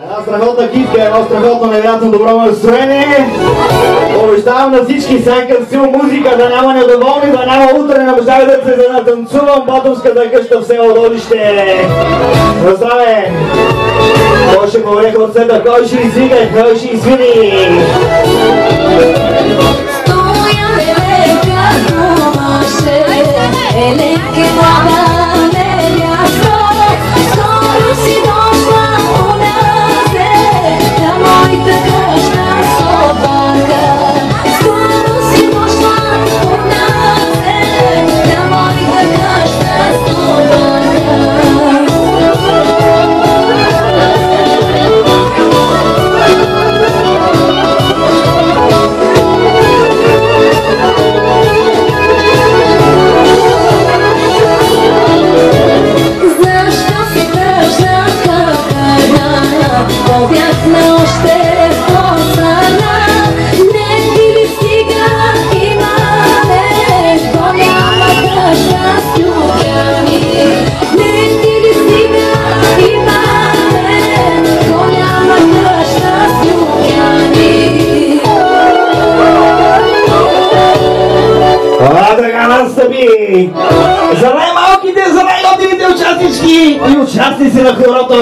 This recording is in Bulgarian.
Една страхотна китка, едно страхотно невероятно добро настроение. Обещавам на всички всяка сил музика да няма недоволни, да няма утре на божавите да натанцувам Батумската къща в село Долище. На здраве! Кой ще говори хорцета, кой ще извика, кой ще извини? За най-малките, за най-готивите участнички и участници на хорото!